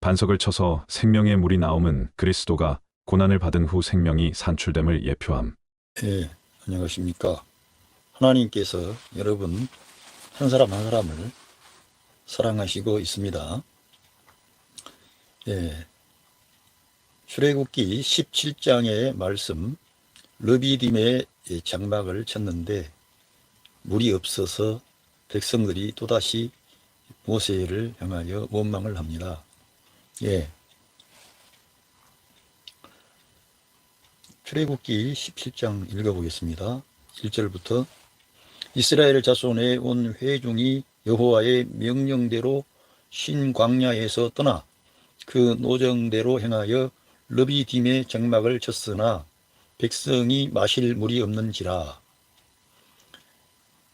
반석을 쳐서 생명의 물이 나옴은 그리스도가 고난을 받은 후 생명이 산출됨을 예표함. 예, 안녕하십니까. 하나님께서 여러분 한 사람 한 사람을 사랑하시고 있습니다. 예, 출애굽기 17장의 말씀, 르비딤의 장막을 쳤는데 물이 없어서 백성들이 또다시 모세를 향하여 원망을 합니다. 예, 출애굽기 17장 읽어보겠습니다. 1절부터 이스라엘 자손의 온 회중이 여호와의 명령대로 신 광야에서 떠나 그 노정대로 행하여 르비딤의 장막을 쳤으나 백성이 마실 물이 없는지라.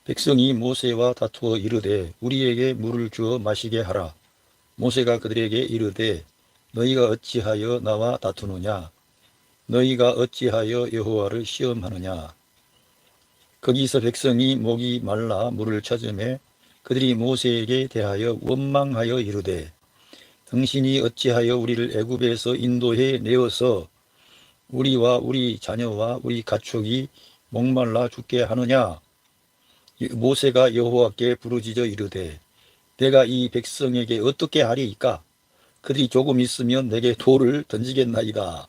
백성이 모세와 다투어 이르되 우리에게 물을 주어 마시게 하라. 모세가 그들에게 이르되 너희가 어찌하여 나와 다투느냐? 너희가 어찌하여 여호와를 시험하느냐? 거기서 백성이 목이 말라 물을 찾으매 그들이 모세에게 대하여 원망하여 이르되 당신이 어찌하여 우리를 애굽에서 인도해 내어서 우리와 우리 자녀와 우리 가축이 목말라 죽게 하느냐? 모세가 여호와께 부르짖어 이르되 내가 이 백성에게 어떻게 하리이까? 그들이 조금 있으면 내게 돌을 던지겠나이다.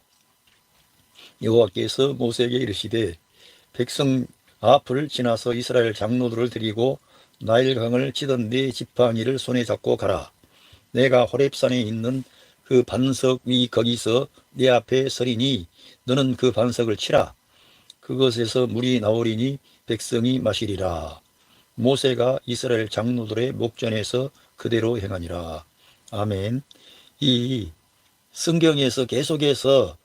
여호와께서 모세에게 이르시되 백성 앞을 지나서 이스라엘 장로들을 데리고 나일강을 치던 네 지팡이를 손에 잡고 가라. 내가 호렙산에 있는 그 반석 위 거기서 네 앞에 서리니 너는 그 반석을 치라. 그것에서 물이 나오리니 백성이 마시리라. 모세가 이스라엘 장로들의 목전에서 그대로 행하니라. 아멘. 이 성경에서 계속해서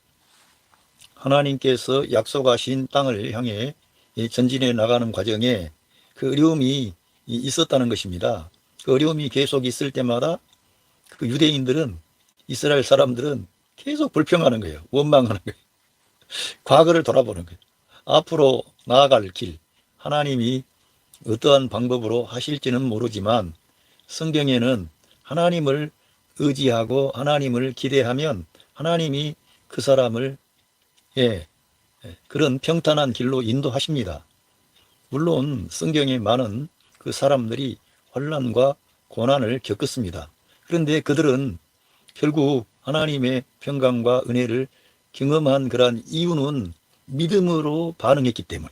하나님께서 약속하신 땅을 향해 전진해 나가는 과정에 그 어려움이 있었다는 것입니다. 그 어려움이 계속 있을 때마다 그 유대인들은, 이스라엘 사람들은 계속 불평하는 거예요. 원망하는 거예요. 과거를 돌아보는 거예요. 앞으로 나아갈 길, 하나님이 어떠한 방법으로 하실지는 모르지만 성경에는 하나님을 의지하고 하나님을 기대하면 하나님이 그 사람을 그런 평탄한 길로 인도하십니다. 물론 성경에 많은 그 사람들이 환난과 고난을 겪었습니다. 그런데 그들은 결국 하나님의 평강과 은혜를 경험한 그러한 이유는 믿음으로 반응했기 때문에,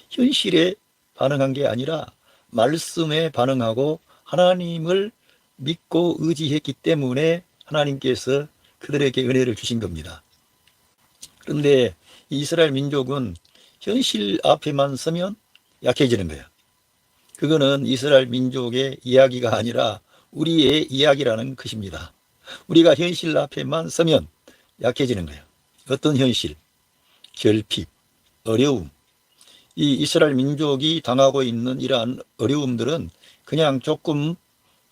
현실에 반응한 게 아니라 말씀에 반응하고 하나님을 믿고 의지했기 때문에 하나님께서 그들에게 은혜를 주신 겁니다. 그런데 이스라엘 민족은 현실 앞에만 서면 약해지는 거예요. 그거는 이스라엘 민족의 이야기가 아니라 우리의 이야기라는 것입니다. 우리가 현실 앞에만 서면 약해지는 거예요. 어떤 현실? 결핍, 어려움. 이 이스라엘 민족이 당하고 있는 이러한 어려움들은 그냥 조금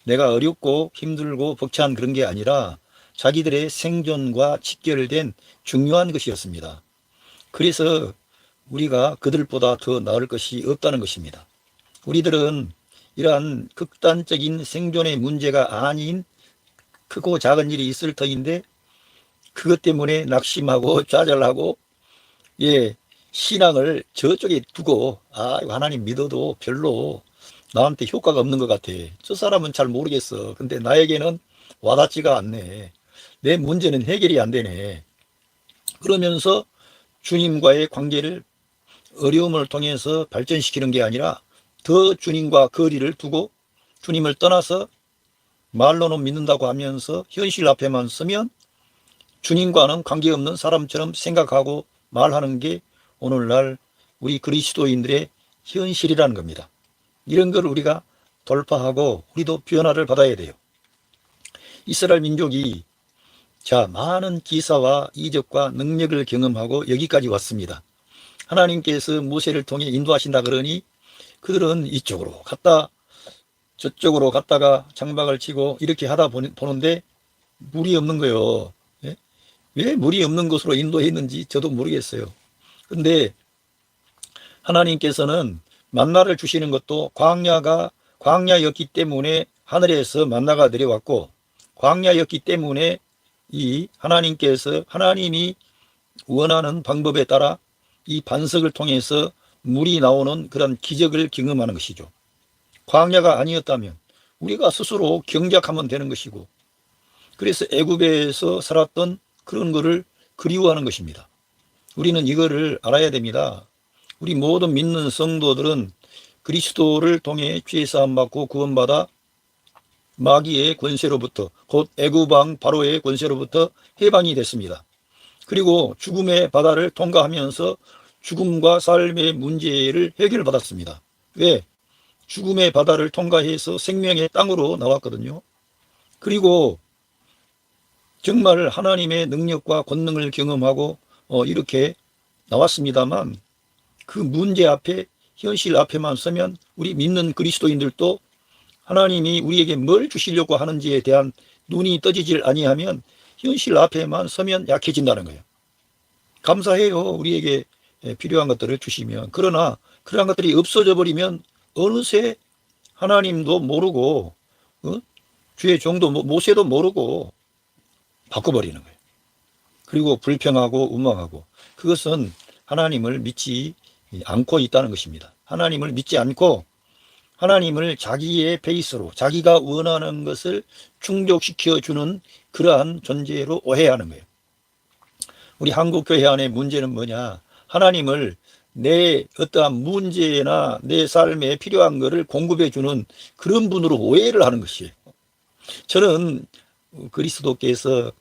내가 어렵고 힘들고 벅찬 그런 게 아니라 자기들의 생존과 직결된 중요한 것이었습니다. 그래서 우리가 그들보다 더 나을 것이 없다는 것입니다. 우리들은 이러한 극단적인 생존의 문제가 아닌 크고 작은 일이 있을 터인데 그것 때문에 낙심하고 좌절하고 신앙을 저쪽에 두고 하나님 믿어도 별로 나한테 효과가 없는 것 같아. 저 사람은 잘 모르겠어. 근데 나에게는 와닿지가 않네. 내 문제는 해결이 안 되네. 그러면서 주님과의 관계를 어려움을 통해서 발전시키는 게 아니라 더 주님과 거리를 두고 주님을 떠나서 말로는 믿는다고 하면서 현실 앞에만 서면 주님과는 관계없는 사람처럼 생각하고 말하는 게 오늘날 우리 그리스도인들의 현실이라는 겁니다. 이런 걸 우리가 돌파하고 우리도 변화를 받아야 돼요. 이스라엘 민족이 많은 기사와 이적과 능력을 경험하고 여기까지 왔습니다. 하나님께서 모세를 통해 인도하신다 그러니 그들은 이쪽으로 갔다 저쪽으로 갔다가 장막을 치고 이렇게 하다 보는데 물이 없는 거예요. 왜 물이 없는 곳으로 인도했는지 저도 모르겠어요. 근데 하나님께서는 만나를 주시는 것도 광야였기 때문에 하늘에서 만나가 내려왔고 광야였기 때문에 이 하나님이 원하는 방법에 따라 이 반석을 통해서 물이 나오는 그런 기적을 경험하는 것이죠. 광야가 아니었다면 우리가 스스로 경작하면 되는 것이고, 그래서 애굽에서 살았던 그런 거를 그리워하는 것입니다. 우리는 이거를 알아야 됩니다. 우리 모든 믿는 성도들은 그리스도를 통해 죄 사함 받고 구원받아 마귀의 권세로부터, 곧 애굽왕 바로의 권세로부터 해방이 됐습니다. 그리고 죽음의 바다를 통과하면서 죽음과 삶의 문제를 해결받았습니다. 왜? 죽음의 바다를 통과해서 생명의 땅으로 나왔거든요. 그리고 정말 하나님의 능력과 권능을 경험하고 이렇게 나왔습니다만, 그 문제 앞에, 현실 앞에만 서면 우리 믿는 그리스도인들도 하나님이 우리에게 뭘 주시려고 하는지에 대한 눈이 떠지질 아니하면 현실 앞에만 서면 약해진다는 거예요. 감사해요, 우리에게 필요한 것들을 주시면. 그러나 그러한 것들이 없어져 버리면 어느새 하나님도 모르고 주의 종도 모세도 모르고 바꿔버리는 거예요. 그리고 불평하고 원망하고, 그것은 하나님을 믿지 않고 있다는 것입니다. 하나님을 믿지 않고 하나님을 자기의 베이스로 자기가 원하는 것을 충족시켜 주는 그러한 존재로 오해하는 거예요. 우리 한국교회 안의 문제는 뭐냐? 하나님을 내 어떠한 문제나 내 삶에 필요한 것을 공급해 주는 그런 분으로 오해를 하는 것이에요. 저는 그리스도께서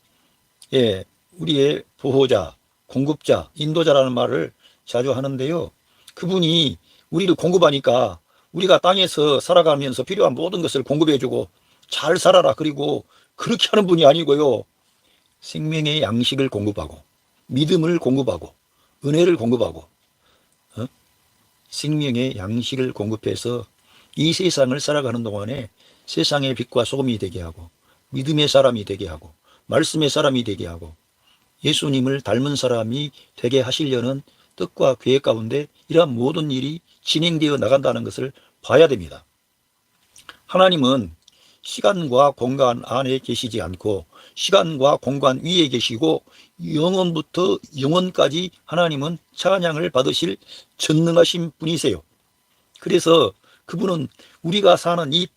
우리의 보호자, 공급자, 인도자라는 말을 자주 하는데요. 그분이 우리를 공급하니까 우리가 땅에서 살아가면서 필요한 모든 것을 공급해 주고 잘 살아라, 그리고 그렇게 하는 분이 아니고요. 생명의 양식을 공급하고 믿음을 공급하고 은혜를 공급하고 생명의 양식을 공급해서 이 세상을 살아가는 동안에 세상의 빛과 소금이 되게 하고 믿음의 사람이 되게 하고 말씀의 사람이 되게 하고 예수님을 닮은 사람이 되게 하시려는 뜻과 계획 가운데 이러한 모든 일이 진행되어 나간다는 것을 봐야 됩니다. 하나님은 시간과 공간 안에 계시지 않고 시간과 공간 위에 계시고 영원부터 영원까지 하나님은 찬양을 받으실 전능하신 분이세요. 그래서 그분은 우리가 사는 이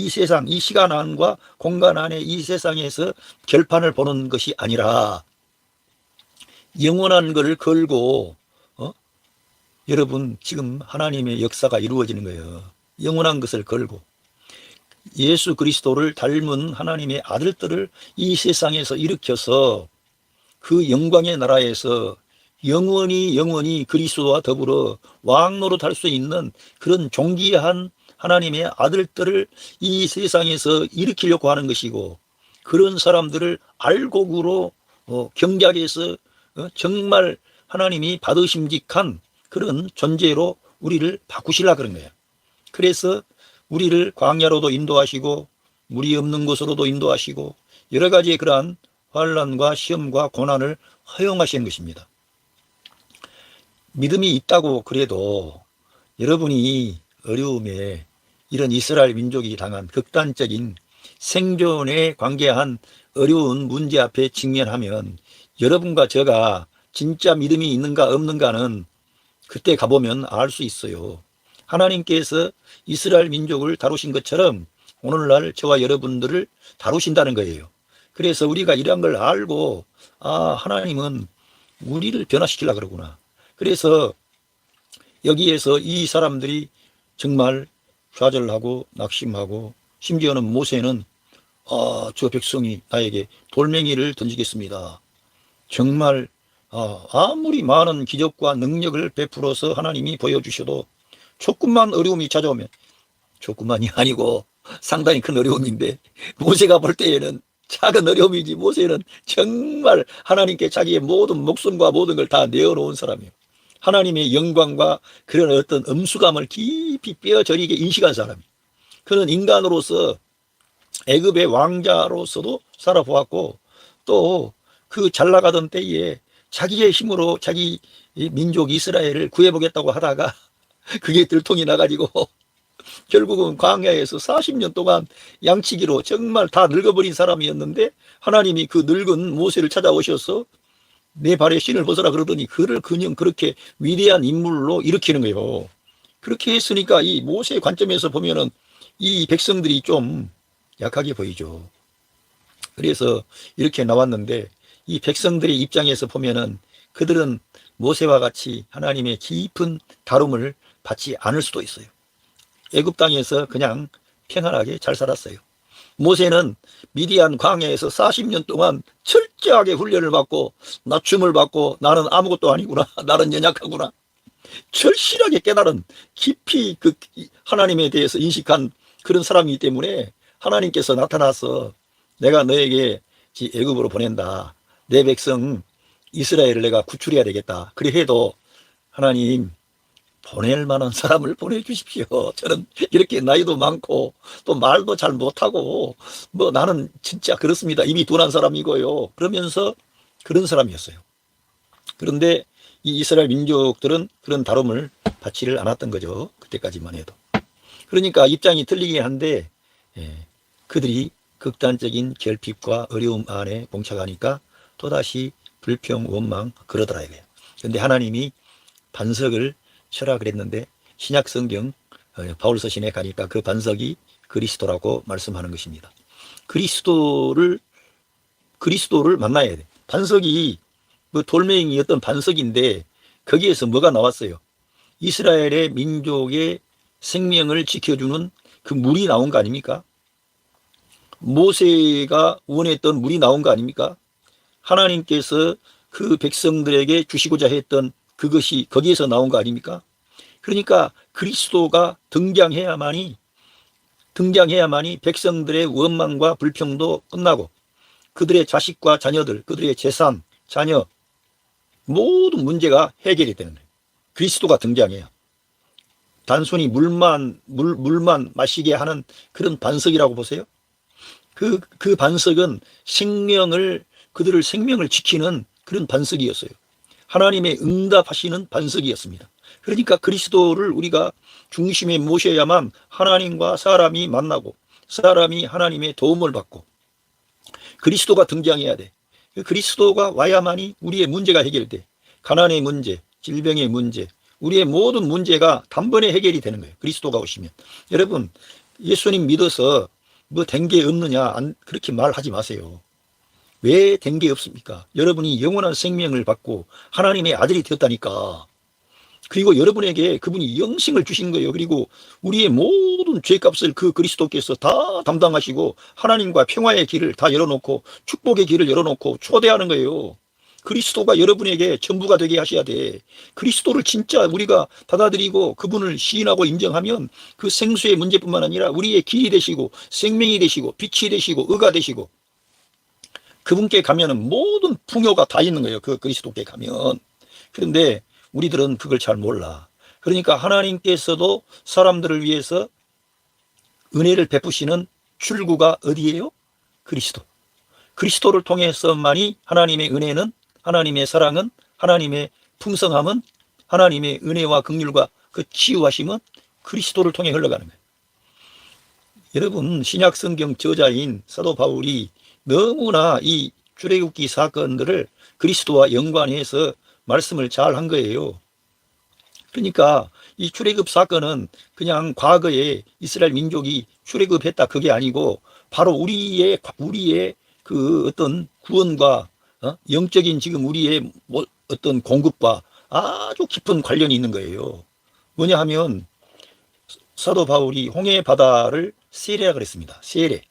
세상, 이 시간 안과 공간 안에 이 세상에서 결판을 보는 것이 아니라 영원한 것을 걸고 여러분, 지금 하나님의 역사가 이루어지는 거예요. 영원한 것을 걸고 예수 그리스도를 닮은 하나님의 아들들을 이 세상에서 일으켜서 그 영광의 나라에서 영원히 그리스도와 더불어 왕노릇 할 수 있는 그런 존귀한 하나님의 아들들을 이 세상에서 일으키려고 하는 것이고, 그런 사람들을 알곡으로 경작해서 정말 하나님이 받으심직한 그런 존재로 우리를 바꾸시려고 그런 거예요. 그래서 우리를 광야로도 인도하시고 물이 없는 곳으로도 인도하시고 여러 가지의 그러한 환난과 시험과 고난을 허용하시는 것입니다. 믿음이 있다고 그래도 여러분이 어려움에 이런 이스라엘 민족이 당한 극단적인 생존에 관계한 어려운 문제 앞에 직면하면 여러분과 제가 진짜 믿음이 있는가 없는가는 그때 가보면 알 수 있어요. 하나님께서 이스라엘 민족을 다루신 것처럼 오늘날 저와 여러분들을 다루신다는 거예요. 그래서 우리가 이러한 걸 알고 하나님은 우리를 변화시키려고 그러구나. 그래서 여기에서 이 사람들이 정말 좌절하고 낙심하고 심지어는 모세는 저 백성이 나에게 돌멩이를 던지겠습니다. 정말 아무리 많은 기적과 능력을 베풀어서 하나님이 보여주셔도 조금만 어려움이 찾아오면, 조금만이 아니고 상당히 큰 어려움인데 모세가 볼 때에는 작은 어려움이지, 모세는 정말 하나님께 자기의 모든 목숨과 모든 걸 다 내어놓은 사람이에요. 하나님의 영광과 그런 어떤 엄수감을 깊이 뼈저리게 인식한 사람이에요. 그는 인간으로서 애굽의 왕자로서도 살아보았고, 또 그 잘나가던 때에 자기의 힘으로 자기 민족 이스라엘을 구해보겠다고 하다가 그게 들통이 나가지고 결국은 광야에서 40년 동안 양치기로 정말 다 늙어버린 사람이었는데 하나님이 그 늙은 모세를 찾아오셔서 내 발에 신을 벗어라 그러더니 그를 그냥 그렇게 위대한 인물로 일으키는 거예요. 그렇게 했으니까 이 모세의 관점에서 보면은 이 백성들이 좀 약하게 보이죠. 그래서 이렇게 나왔는데 이 백성들의 입장에서 보면은 그들은 모세와 같이 하나님의 깊은 다룸을 받지 않을 수도 있어요. 애굽 땅에서 그냥 평안하게 잘 살았어요. 모세는 미디안 광야에서 40년 동안 철저하게 훈련을 받고 낮춤을 받고 나는 아무것도 아니구나. 나는 연약하구나. 절실하게 깨달은 깊이 그 하나님에 대해서 인식한 그런 사람이기 때문에 하나님께서 나타나서 내가 너에게 애굽으로 보낸다. 내 백성 이스라엘을 내가 구출해야 되겠다. 그래 해도 하나님 보낼 만한 사람을 보내주십시오. 저는 이렇게 나이도 많고 또 말도 잘 못하고 뭐 나는 진짜 그렇습니다. 이미 둔한 사람이고요. 그러면서 그런 사람이었어요. 그런데 이 이스라엘 민족들은 그런 다름을 받지를 않았던 거죠. 그때까지만 해도. 그러니까 입장이 틀리긴 한데 그들이 극단적인 결핍과 어려움 안에 봉착하니까 또다시 불평, 원망 그러더라 이거예요. 그런데 하나님이 반석을 쳐라 그랬는데 신약 성경 바울 서신에 가니까 그 반석이 그리스도라고 말씀하는 것입니다. 그리스도를 만나야 돼. 반석이 그 돌멩이였던 반석인데 거기에서 뭐가 나왔어요? 이스라엘의 민족의 생명을 지켜주는 그 물이 나온 거 아닙니까? 모세가 원했던 물이 나온 거 아닙니까? 하나님께서 그 백성들에게 주시고자 했던 그것이 거기에서 나온 거 아닙니까? 그러니까 그리스도가 등장해야만이 백성들의 원망과 불평도 끝나고 그들의 자식과 자녀들, 그들의 재산, 자녀 모든 문제가 해결이 되는 거예요. 그리스도가 등장해야. 단순히 물만 마시게 하는 그런 반석이라고 보세요. 그 반석은 그들의 생명을 지키는 그런 반석이었어요. 하나님의 응답하시는 반석이었습니다. 그러니까 그리스도를 우리가 중심에 모셔야만 하나님과 사람이 만나고 사람이 하나님의 도움을 받고 그리스도가 등장해야 돼. 그리스도가 와야만이 우리의 문제가 해결돼. 가난의 문제, 질병의 문제, 우리의 모든 문제가 단번에 해결이 되는 거예요. 그리스도가 오시면. 여러분 예수님 믿어서 뭐 된 게 없느냐 그렇게 말하지 마세요. 왜 된 게 없습니까? 여러분이 영원한 생명을 받고 하나님의 아들이 되었다니까. 그리고 여러분에게 그분이 영생을 주신 거예요. 그리고 우리의 모든 죄값을 그 그리스도께서 다 담당하시고 하나님과 평화의 길을 다 열어놓고 축복의 길을 열어놓고 초대하는 거예요. 그리스도가 여러분에게 전부가 되게 하셔야 돼. 그리스도를 진짜 우리가 받아들이고 그분을 시인하고 인정하면 그 생수의 문제뿐만 아니라 우리의 길이 되시고 생명이 되시고 빛이 되시고 의가 되시고 그분께 가면은 모든 풍요가 다 있는 거예요. 그 그리스도께 가면. 그런데 우리들은 그걸 잘 몰라. 그러니까 하나님께서도 사람들을 위해서 은혜를 베푸시는 출구가 어디예요? 그리스도. 그리스도를 통해서만이 하나님의 은혜는, 하나님의 사랑은, 하나님의 풍성함은, 하나님의 은혜와 긍휼과 그 치유하심은 그리스도를 통해 흘러가는 거예요. 여러분 신약 성경 저자인 사도 바울이 너무나 이 출애굽기 사건들을 그리스도와 연관해서 말씀을 잘 한 거예요. 그러니까 이 출애굽 사건은 그냥 과거에 이스라엘 민족이 출애굽했다 그게 아니고 바로 우리의 그 어떤 구원과 영적인 지금 우리의 어떤 공급과 아주 깊은 관련이 있는 거예요. 뭐냐 하면 사도 바울이 홍해 바다를 세례라 그랬습니다. 세례.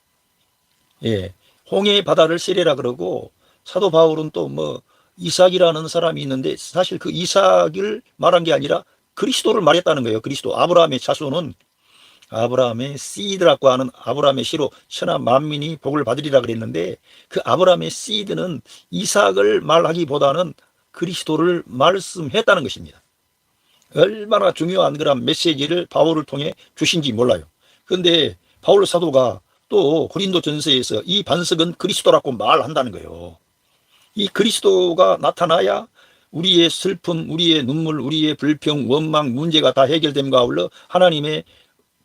예. 홍해 바다를 세례라 그러고 사도 바울은 또 뭐 이삭이라는 사람이 있는데 사실 그 이삭을 말한 게 아니라 그리스도를 말했다는 거예요. 그리스도. 아브라함의 자손은 아브라함의 씨드라고 하는 아브라함의 씨로 천하 만민이 복을 받으리라 그랬는데 그 아브라함의 씨드는 이삭을 말하기보다는 그리스도를 말씀했다는 것입니다. 얼마나 중요한 그런 메시지를 바울을 통해 주신지 몰라요. 그런데 바울 사도가 또 고린도 전서에서 이 반석은 그리스도라고 말한다는 거예요. 이 그리스도가 나타나야 우리의 슬픔, 우리의 눈물, 우리의 불평, 원망, 문제가 다 해결됨과 아울러 하나님의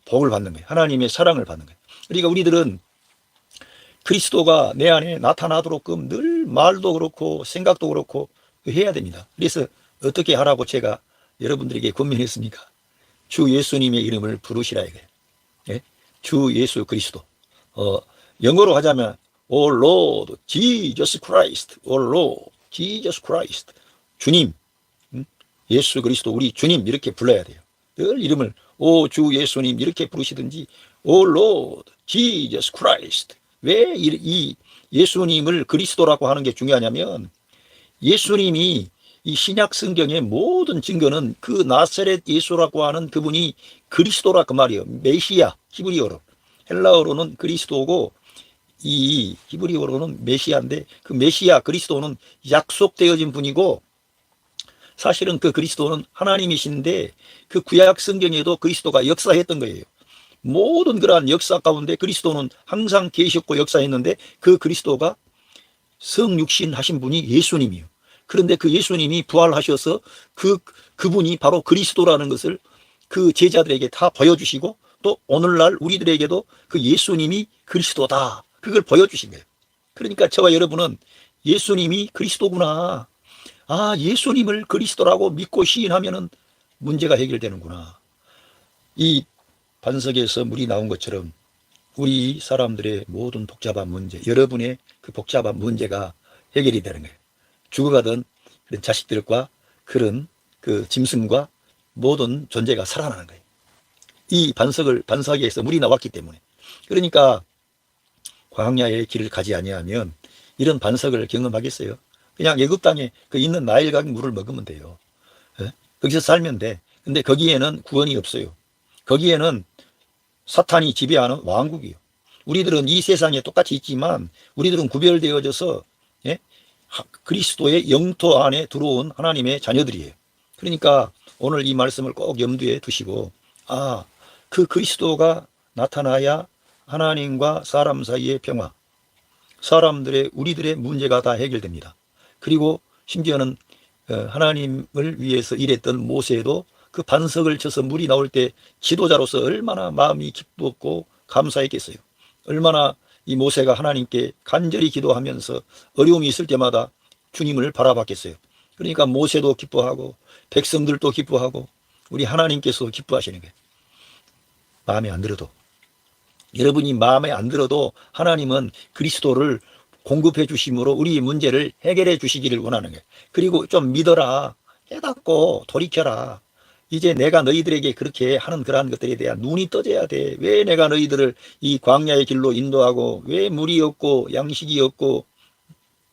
복을 받는 거예요. 하나님의 사랑을 받는 거예요. 그러니까 우리들은 그리스도가 내 안에 나타나도록끔 늘 말도 그렇고 생각도 그렇고 해야 됩니다. 그래서 어떻게 하라고 제가 여러분들에게 권면했습니까? 주 예수님의 이름을 부르시라 이거예요. 예? 주 예수 그리스도. 영어로 하자면 O Lord Jesus Christ, O Lord Jesus Christ. 주님, 예수 그리스도 우리 주님 이렇게 불러야 돼요. 늘 이름을 오 주 예수님 이렇게 부르시든지 O Lord Jesus Christ. 왜 이 예수님을 그리스도라고 하는 게 중요하냐면 예수님이 이 신약 성경의 모든 증거는 그 나사렛 예수라고 하는 그분이 그리스도라 그 말이에요. 메시아 히브리어로. 헬라어로는 그리스도고 이 히브리어로는 메시아인데 그 메시아 그리스도는 약속되어진 분이고 사실은 그 그리스도는 하나님이신데 그 구약 성경에도 그리스도가 역사했던 거예요. 모든 그러한 역사 가운데 그리스도는 항상 계셨고 역사했는데 그 그리스도가 성육신 하신 분이 예수님이에요. 그런데 그 예수님이 부활하셔서 그분이 바로 그리스도라는 것을 그 제자들에게 다 보여주시고 또 오늘날 우리들에게도 그 예수님이 그리스도다. 그걸 보여주신 거예요. 그러니까 저와 여러분은 예수님이 그리스도구나. 아, 예수님을 그리스도라고 믿고 시인하면은 문제가 해결되는구나. 이 반석에서 물이 나온 것처럼 우리 사람들의 모든 복잡한 문제, 여러분의 그 복잡한 문제가 해결이 되는 거예요. 죽어가던 그런 자식들과 그런 그 짐승과 모든 존재가 살아나는 거예요. 이 반석에서 물이 나왔기 때문에. 그러니까 광야의 길을 가지 아니하면 이런 반석을 경험하겠어요? 그냥 애굽 땅에 그 있는 나일강 물을 먹으면 돼요. 거기서 살면 돼. 근데 거기에는 구원이 없어요. 거기에는 사탄이 지배하는 왕국이에요. 우리들은 이 세상에 똑같이 있지만 우리들은 구별되어져서 그리스도의 영토 안에 들어온 하나님의 자녀들이에요. 그러니까 오늘 이 말씀을 꼭 염두에 두시고 그 그리스도가 나타나야 하나님과 사람 사이의 평화, 우리들의 문제가 다 해결됩니다. 그리고 심지어는 하나님을 위해서 일했던 모세도 그 반석을 쳐서 물이 나올 때 지도자로서 얼마나 마음이 기뻤고 감사했겠어요. 얼마나 이 모세가 하나님께 간절히 기도하면서 어려움이 있을 때마다 주님을 바라봤겠어요. 그러니까 모세도 기뻐하고 백성들도 기뻐하고 우리 하나님께서 기뻐하시는 거예요. 마음에 안 들어도. 여러분이 마음에 안 들어도 하나님은 그리스도를 공급해 주심으로 우리 문제를 해결해 주시기를 원하는 거예요. 그리고 좀 믿어라. 깨닫고 돌이켜라. 이제 내가 너희들에게 그렇게 하는 그러한 것들에 대한 눈이 떠져야 돼. 왜 내가 너희들을 이 광야의 길로 인도하고 왜 물이 없고 양식이 없고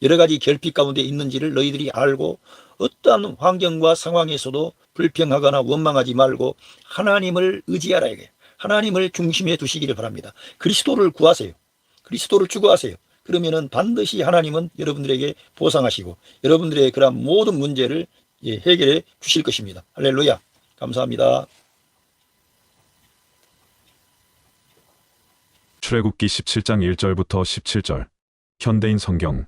여러 가지 결핍 가운데 있는지를 너희들이 알고 어떠한 환경과 상황에서도 불평하거나 원망하지 말고 하나님을 의지하라 이게. 하나님을 중심에 두시기를 바랍니다. 그리스도를 구하세요. 그리스도를 추구하세요. 그러면은 반드시 하나님은 여러분들에게 보상하시고 여러분들의 그런 모든 문제를 해결해 주실 것입니다. 할렐루야. 감사합니다. 출애굽기 17장 1절부터 17절. 현대인 성경